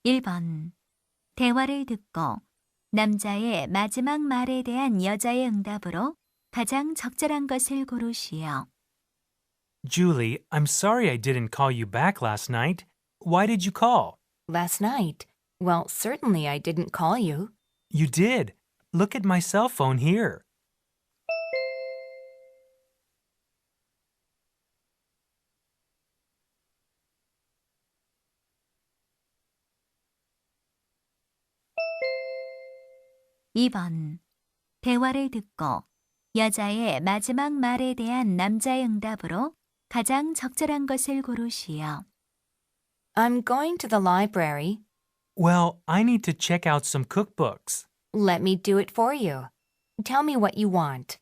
1번. 대화를 듣고 남자의 마지막 말에 대한 여자의 응답으로 가장 적절한 것을 고르시오. Julie, I'm sorry I didn't call you back last night. Why did you call? Last night? Well, certainly I didn't call you. You did. Look at my cell phone here. (2번) 대화를 듣고 여자의 마지막 말에 대한 남자의 응답으로 가장 적절한 것을 고르시오. I'm going to the library. Well, I need to check out some cookbooks. Let me do it for you. Tell me what you want.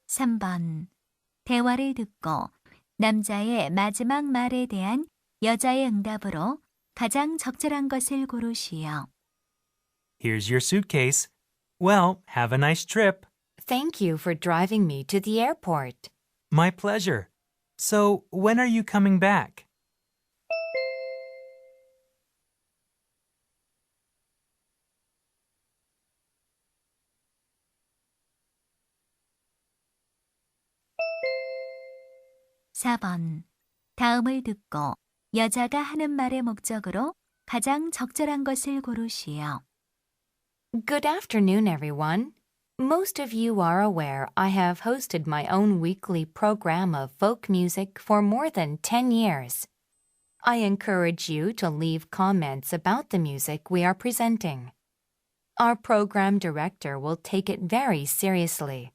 (3번) 대화를 듣고 남자의 마지막 말에 대한 여자의 응답으로 가장 적절한 것을 고르시오. Here's your suitcase. Well, have a nice trip. Thank you for driving me to the airport. My pleasure. So, when are you coming back? (4번) 다음을 듣고 여자가 하는 말의 목적으로 가장 적절한 것을 고르시오. Good afternoon, everyone. Most of you are aware I have hosted my own weekly program of folk music for more than 10 years. I encourage you to leave comments about the music we are presenting. Our program director will take it very seriously.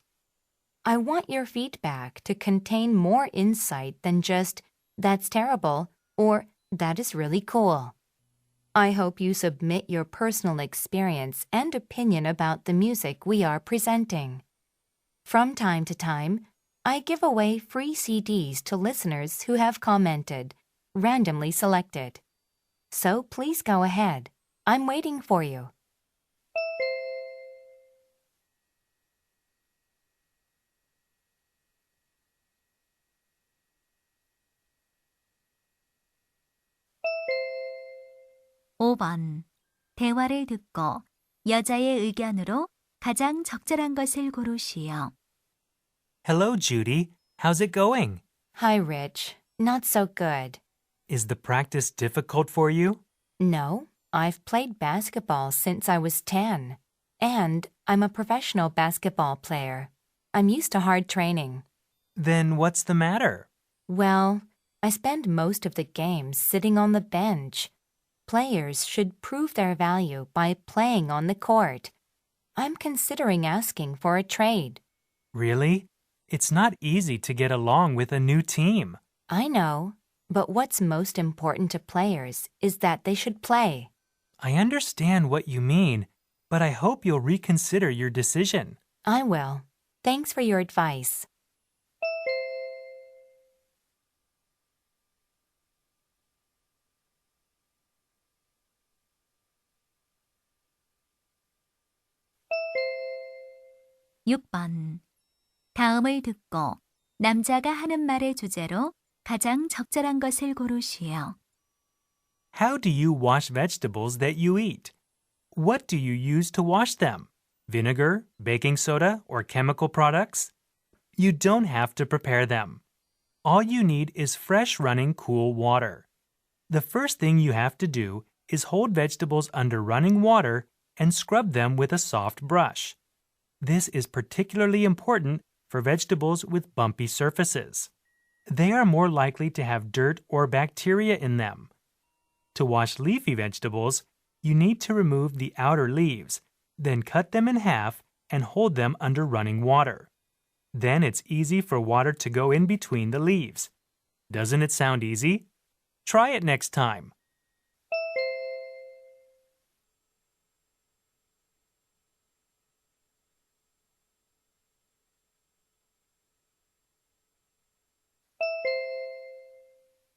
I want your feedback to contain more insight than just, "That's terrible," or "That is really cool." I hope you submit your personal experience and opinion about the music we are presenting. From time to time, I give away free CDs to listeners who have commented, randomly selected. So please go ahead. I'm waiting for you. (5번) 대화를 듣고 여자의 의견으로 가장 적절한 것을 고르시오. Hello, Judy. How's it going? Hi, Rich. Not so good. Is the practice difficult for you? No, I've played basketball since I was 10. And I'm a professional basketball player. I'm used to hard training. Then what's the matter? Well, I spend most of the games sitting on the bench. Players should prove their value by playing on the court. I'm considering asking for a trade. Really? It's not easy to get along with a new team. I know, but what's most important to players is that they should play. I understand what you mean, but I hope you'll reconsider your decision. I will. Thanks for your advice. (6번) 다음을 듣고 남자가 하는 말의 주제로 가장 적절한 것을 고르시오. How do you wash vegetables that you eat? What do you use to wash them? Vinegar, baking soda, or chemical products? You don't have to prepare them. All you need is fresh running cool water. The first thing you have to do is hold vegetables under running water and scrub them with a soft brush. This is particularly important for vegetables with bumpy surfaces. They are more likely to have dirt or bacteria in them. To wash leafy vegetables, you need to remove the outer leaves, then cut them in half and hold them under running water. Then it's easy for water to go in between the leaves. Doesn't it sound easy? Try it next time.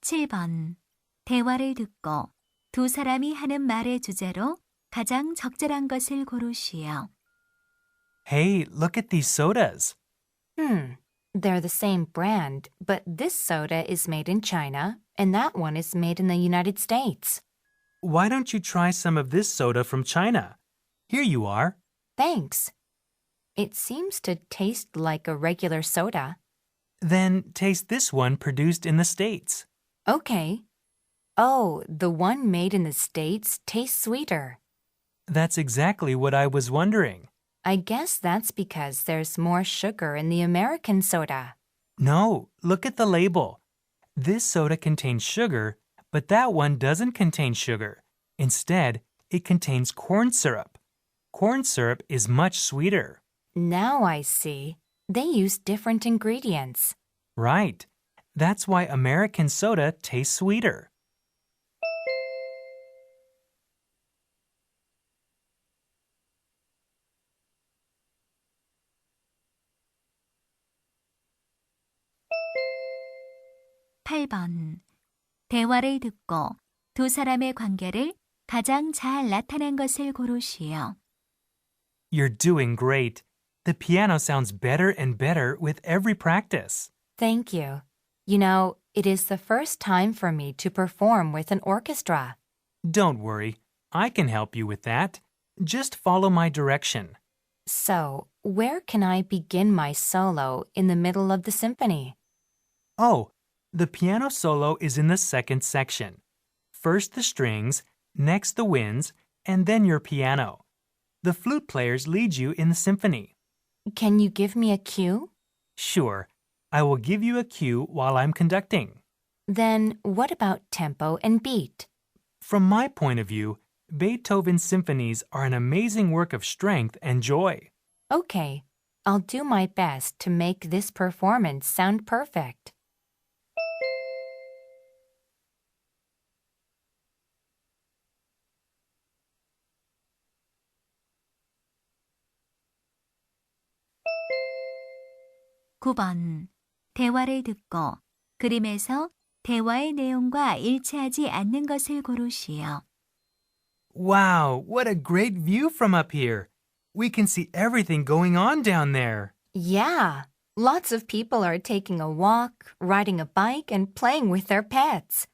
(7번) 대화를 듣고 두 사람이 하는 말의 주제로 가장 적절한 것을 고르시오. Hey, look at these sodas. They're the same brand, but this soda is made in China and that one is made in the United States. Why don't you try some of this soda from China? Here you are. Thanks. It seems to taste like a regular soda. Then taste this one produced in the States. Okay. Oh, the one made in the States tastes sweeter. That's exactly what I was wondering. I guess that's because there's more sugar in the American soda. No, look at the label. This soda contains sugar, but that one doesn't contain sugar. Instead, it contains corn syrup. Corn syrup is much sweeter. Now I see. They use different ingredients. Right. That's why American soda tastes sweeter. (8번) 대화를 듣고 두 사람의 관계를 가장 잘 나타낸 것을 고르시오. You're doing great. The piano sounds better and better with every practice. Thank you. You know, it is the first time for me to perform with an orchestra. Don't worry. I can help you with that. Just follow my direction. So, where can I begin my solo in the middle of the symphony? Oh, the piano solo is in the second section. First the strings, next the winds, and then your piano. The flute players lead you in the symphony. Can you give me a cue? Sure, I will give you a cue while I'm conducting. Then what about tempo and beat? From my point of view, Beethoven's symphonies are an amazing work of strength and joy. Okay, I'll do my best to make this performance sound perfect. (9번) 대화를 듣고 그림에서 대화의 내용과 일치하지 않는 것을 고르시오. Wow, what a great view from up here. We can see everything going on down there. Yeah, lots of people are taking a walk, riding a bike, and playing with their pets.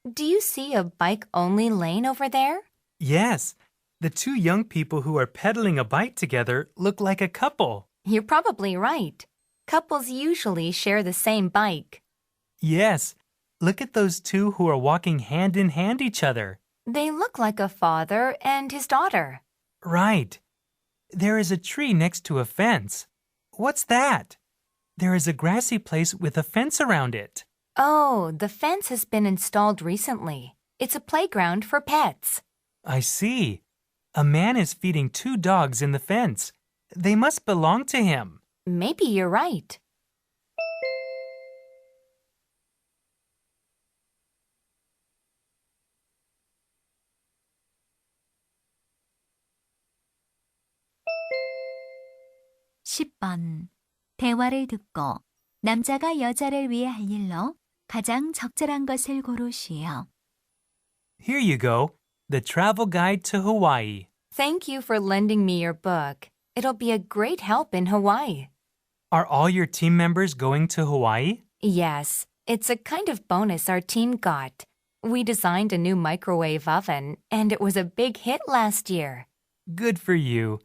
Do you see a bike-only lane over there? Yes, the two young people who are pedaling a bike together look like a couple. You're probably right. Couples usually share the same bike. Yes, look at those two who are walking hand in hand each other. They look like a father and his daughter. Right. There is a tree next to a fence. What's that? There is a grassy place with a fence around it. Oh, the fence has been installed recently. It's a playground for pets. I see. A man is feeding two dogs in the fence. They must belong to him. Maybe you're right. (10번) 대화를 듣고 남자가 여자를 위해 할 일로 가장 적절한 것을 고르시오. Here you go. The Travel Guide to Hawaii. Thank you for lending me your book. It'll be a great help in Hawaii. Are all your team members going to Hawaii? Yes, it's a kind of bonus our team got. We designed a new microwave oven, and it was a big hit last year. Good for you.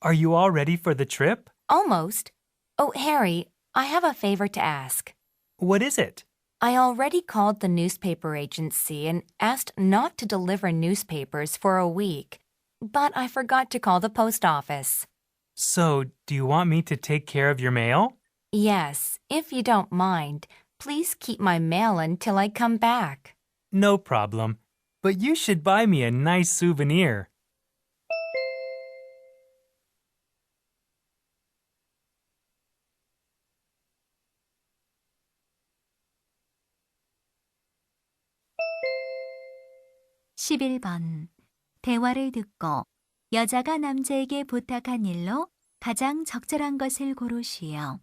Are you all ready for the trip? Almost. Oh, Harry, I have a favor to ask. What is it? I already called the newspaper agency and asked not to deliver newspapers for a week, but I forgot to call the post office. So, do you want me to take care of your mail? Yes, if you don't mind, please keep my mail until I come back. No problem. But you should buy me a nice souvenir. (11번) 대화를 듣고 여자가 남자에게 부탁한 일로 가장 적절한 것을 고르시오.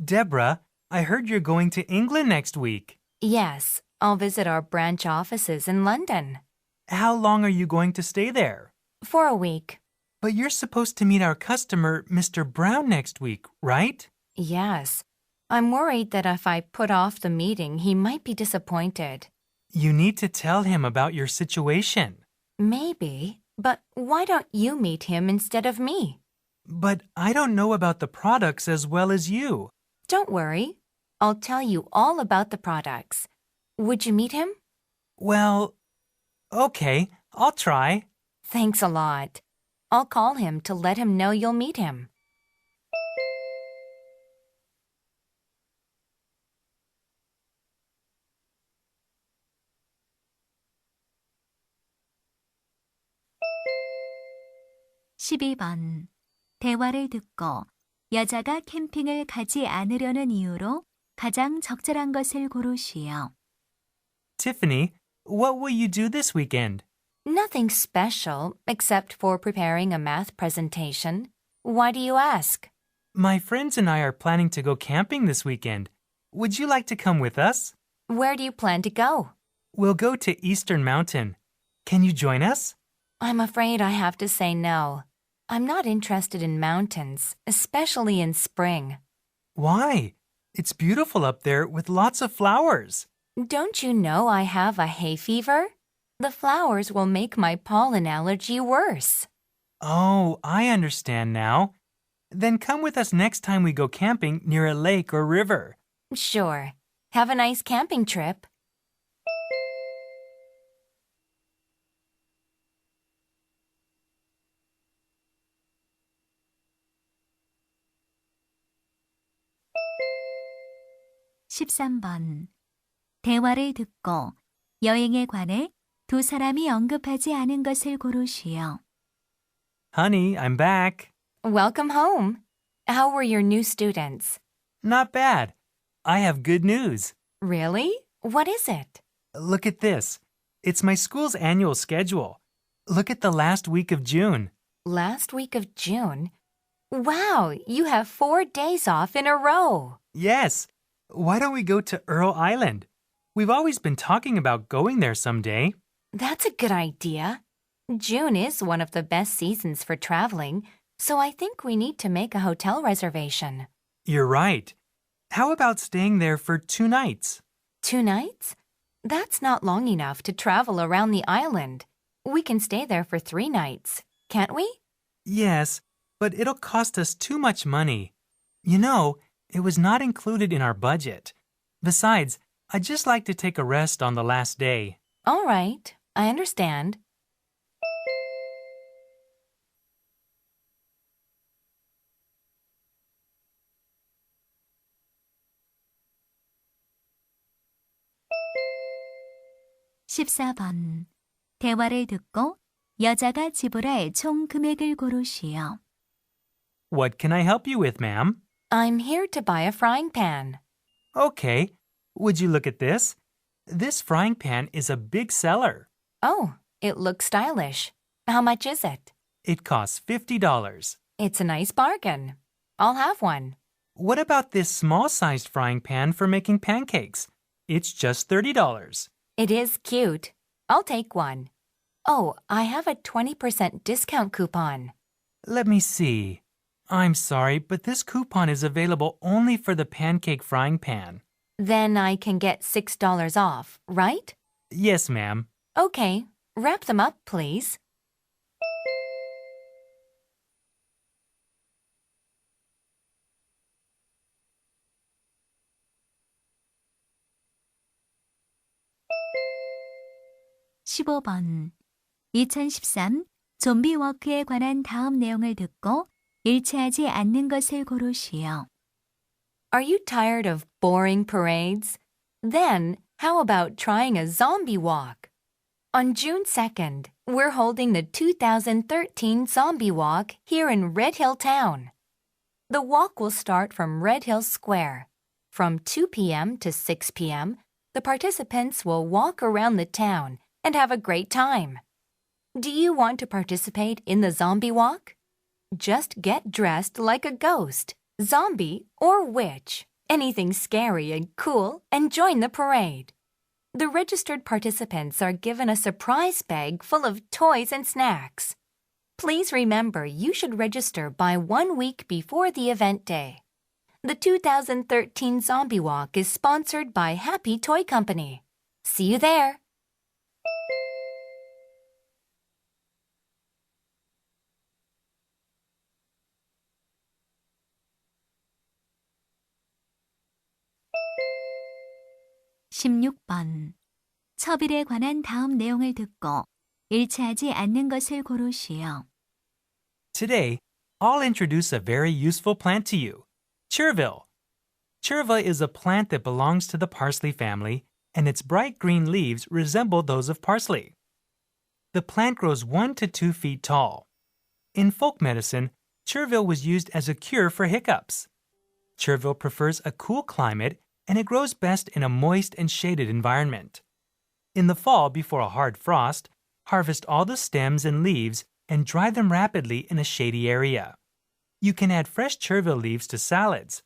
Deborah, I heard you're going to England next week. Yes, I'll visit our branch offices in London. How long are you going to stay there? For a week. But you're supposed to meet our customer, Mr. Brown, next week, right? Yes. I'm worried that if I put off the meeting, he might be disappointed. You need to tell him about your situation. Maybe, but why don't you meet him instead of me? But I don't know about the products as well as you. Don't worry. I'll tell you all about the products. Would you meet him? Well, okay, I'll try. Thanks a lot. I'll call him to let him know you'll meet him. (12번) 대화를 듣고 여자가 캠핑을 가지 않으려는 이유로 가장 적절한 것을 고르시오. Tiffany, what will you do this weekend? Nothing special except for preparing a math presentation. Why do you ask? My friends and I are planning to go camping this weekend. Would you like to come with us? Where do you plan to go? We'll go to Eastern Mountain. Can you join us? I'm afraid I have to say no. I'm not interested in mountains, especially in spring. Why? It's beautiful up there with lots of flowers. Don't you know I have a hay fever? The flowers will make my pollen allergy worse. Oh, I understand now. Then come with us next time we go camping near a lake or river. Sure. Have a nice camping trip. (13번) 대화를 듣고 여행에 관해 두 사람이 언급하지 않은 것을 고르시오. Honey, I'm back. Welcome home. How were your new students? Not bad. I have good news. Really? What is it? Look at this. It's my school's annual schedule. Look at the last week of June. Last week of June? Wow, you have 4 days off in a row. Yes. Why don't we go to Earl Island? We've always been talking about going there someday. That's a good idea. June is one of the best seasons for traveling, so I think we need to make a hotel reservation. You're right. How about staying there for 2 nights? 2 nights? That's not long enough to travel around the island. We can stay there for 3 nights, can't we? Yes, but it'll cost us too much money. You know, it was not included in our budget. Besides, I'd just like to take a rest on the last day. All right, I understand. (14번) 대화를 듣고 여자가 지불할 총 금액을 고르시오. What can I help you with, ma'am? I'm here to buy a frying pan. Okay. Would you look at this? This frying pan is a big seller. Oh, it looks stylish. How much is it? It costs $50. It's a nice bargain. I'll have one. What about this small-sized frying pan for making pancakes? It's just $30. It is cute. I'll take one. Oh, I have a 20% discount coupon. Let me see. I'm sorry, but this coupon is available only for the pancake frying pan. Then I can get $6 off, right? Yes, ma'am. Okay, wrap them up, please. (15번) 2013 좀비 워크에 관한 다음 내용을 듣고 일치하지 않는 것을 고르시오. Are you tired of boring parades? Then, how about trying a zombie walk? On June 2nd, we're holding the 2013 Zombie Walk here in Red Hill Town. The walk will start from Red Hill Square. From 2 p.m. to 6 p.m., the participants will walk around the town and have a great time. Do you want to participate in the zombie walk? Just get dressed like a ghost, zombie, or witch, anything scary and cool, and join the parade. The registered participants are given a surprise bag full of toys and snacks. Please remember you should register by 1 week before the event day. The 2013 Zombie Walk is sponsored by Happy Toy Company. See you there! (16번) 첩일에 관한 다음 내용을 듣고 일치하지 않는 것을 고르시오. Today, I'll introduce a very useful plant to you, chervil. Cherva is a plant that belongs to the parsley family, and its bright green leaves resemble those of parsley. The plant grows 1 to 2 feet tall. In folk medicine, chervil was used as a cure for hiccups. Chervil prefers a cool climate, and it grows best in a moist and shaded environment. In the fall, before a hard frost, harvest all the stems and leaves and dry them rapidly in a shady area. You can add fresh chervil leaves to salads.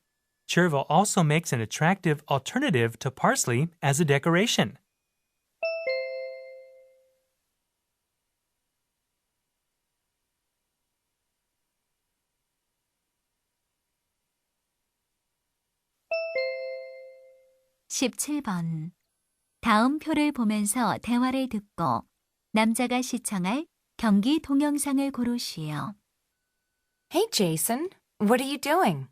Chervil also makes an attractive alternative to parsley as a decoration. (17번) 다음 표를 보면서 대화를 듣고 남자가 시청할 경기 동영상을 고르시오. Hey, Jason. What are you doing?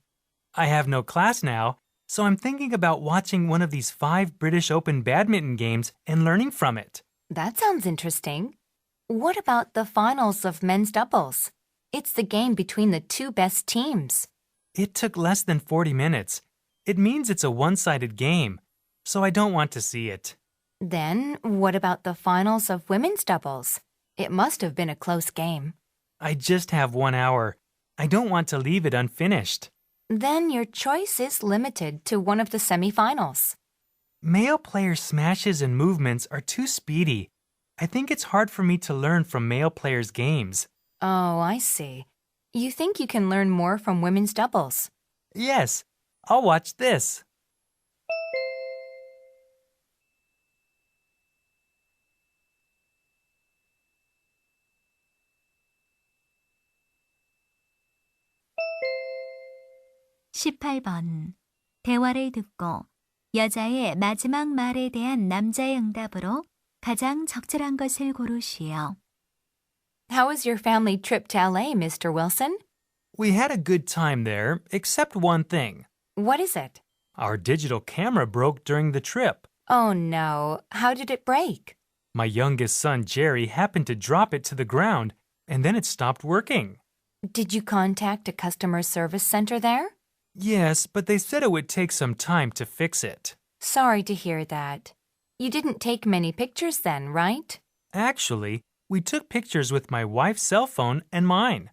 I have no class now, so I'm thinking about watching one of these 5 British Open badminton games and learning from it. That sounds interesting. What about the finals of men's doubles? It's the game between the 2 best teams. It took less than 40 minutes. It means it's a one-sided game, so I don't want to see it. Then, what about the finals of women's doubles? It must have been a close game. I just have 1 hour. I don't want to leave it unfinished. Then your choice is limited to one of the semifinals. Male players' smashes and movements are too speedy. I think it's hard for me to learn from male players' games. Oh, I see. You think you can learn more from women's doubles? Yes, I'll watch this. (18번) 대화를 듣고 여자의 마지막 말에 대한 남자의 응답으로 가장 적절한 것을 고르시오. How was your family trip to LA, Mr. Wilson? We had a good time there, except one thing. What is it? Our digital camera broke during the trip. Oh no, how did it break? My youngest son, Jerry, happened to drop it to the ground, and then it stopped working. Did you contact a customer service center there? Yes, but they said it would take some time to fix it. Sorry to hear that. You didn't take many pictures then, right? Actually, we took pictures with my wife's cell phone and mine.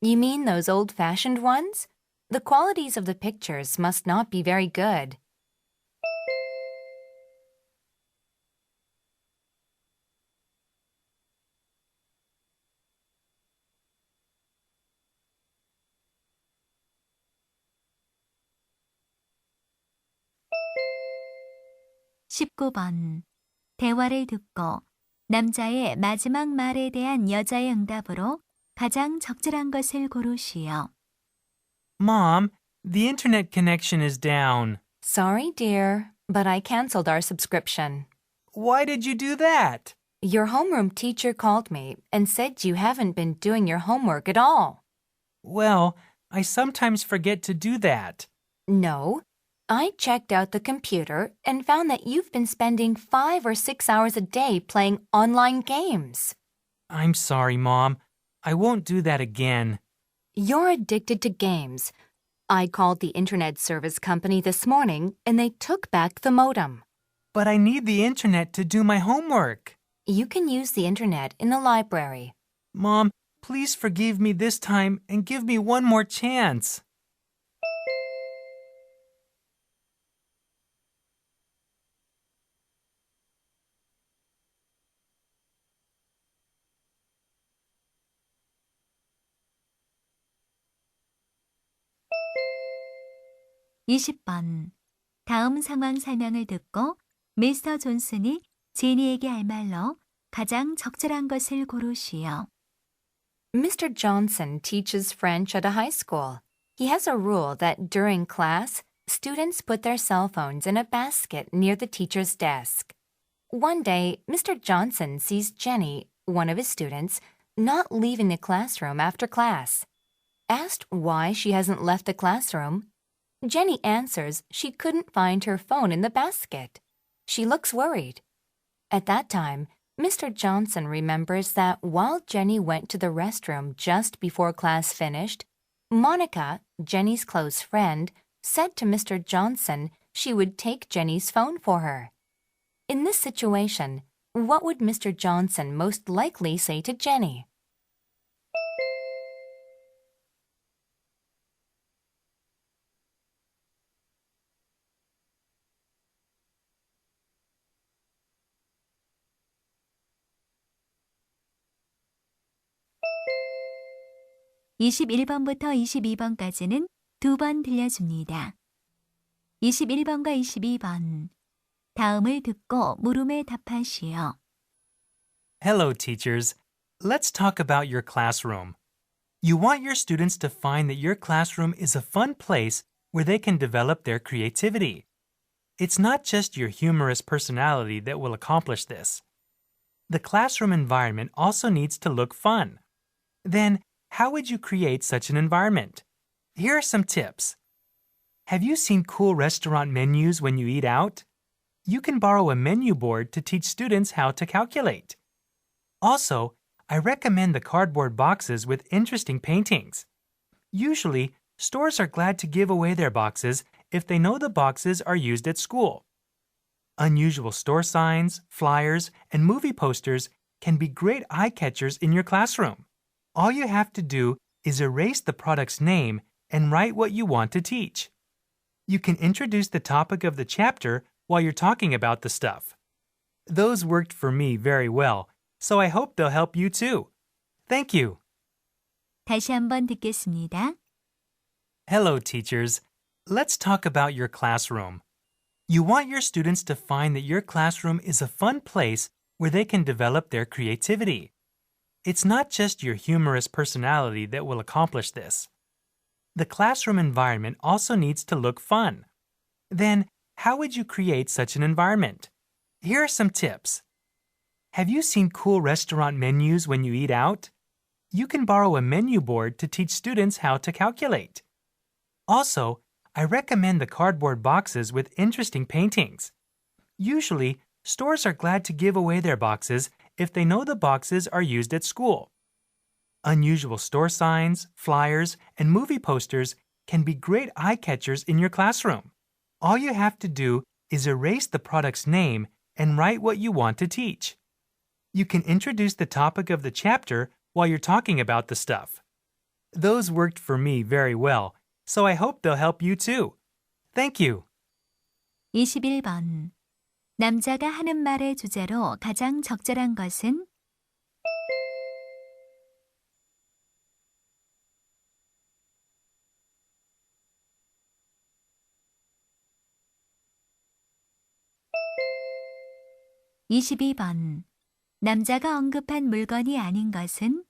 You mean those old-fashioned ones? The qualities of the pictures must not be very good. (19번) 대화를 듣고 남자의 마지막 말에 대한 여자의 응답으로 가장 적절한 것을 고르시오. Mom, the internet connection is down. Sorry, dear, but I canceled our subscription. Why did you do that? Your homeroom teacher called me and said you haven't been doing your homework at all. Well, I sometimes forget to do that. No, I checked out the computer and found that you've been spending 5 or 6 hours a day playing online games. I'm sorry, Mom. I won't do that again. You're addicted to games. I called the internet service company this morning and they took back the modem. But I need the internet to do my homework. You can use the internet in the library. Mom, please forgive me this time and give me one more chance. (20번) 다음 상황 설명을 듣고 미스터 존슨이 제니에게 할 말로 가장 적절한 것을 고르시오. Mr. Johnson teaches French at a high school. He has a rule that during class, students put their cell phones in a basket near the teacher's desk. One day, Mr. Johnson sees Jenny, one of his students, not leaving the classroom after class. Asked why she hasn't left the classroom, Jenny answers she couldn't find her phone in the basket. She looks worried. At that time, Mr. Johnson remembers that while Jenny went to the restroom just before class finished, Monica, Jenny's close friend, said to Mr. Johnson she would take Jenny's phone for her. In this situation, what would Mr. Johnson most likely say to Jenny? (21번부터 22번까지는 두 번 들려줍니다. 21번과 22번. 다음을 듣고 물음에 답하시오. Hello, teachers. Let's talk about your classroom. You want your students to find that your classroom is a fun place where they can develop their creativity. It's not just your humorous personality that will accomplish this. The classroom environment also needs to look fun. Then, how would you create such an environment? Here are some tips. Have you seen cool restaurant menus when you eat out? You can borrow a menu board to teach students how to calculate. Also, I recommend the cardboard boxes with interesting paintings. Usually, stores are glad to give away their boxes if they know the boxes are used at school. Unusual store signs, flyers, and movie posters can be great eye-catchers in your classroom. All you have to do is erase the product's name and write what you want to teach. You can introduce the topic of the chapter while you're talking about the stuff. Those worked for me very well, so I hope they'll help you too. Thank you. 다시 한번 듣겠습니다. Hello, teachers. Let's talk about your classroom. You want your students to find that your classroom is a fun place where they can develop their creativity. It's not just your humorous personality that will accomplish this. The classroom environment also needs to look fun. Then, how would you create such an environment? Here are some tips. Have you seen cool restaurant menus when you eat out? You can borrow a menu board to teach students how to calculate. Also, I recommend the cardboard boxes with interesting paintings. Usually, stores are glad to give away their boxes if they know the boxes are used at school. Unusual store signs, flyers, and movie posters can be great eye-catchers in your classroom. All you have to do is erase the product's name and write what you want to teach. You can introduce the topic of the chapter while you're talking about the stuff. Those worked for me very well, so I hope they'll help you too. Thank you. 21번. 남자가 하는 말의 주제로 가장 적절한 것은? (22번) 남자가 언급한 물건이 아닌 것은?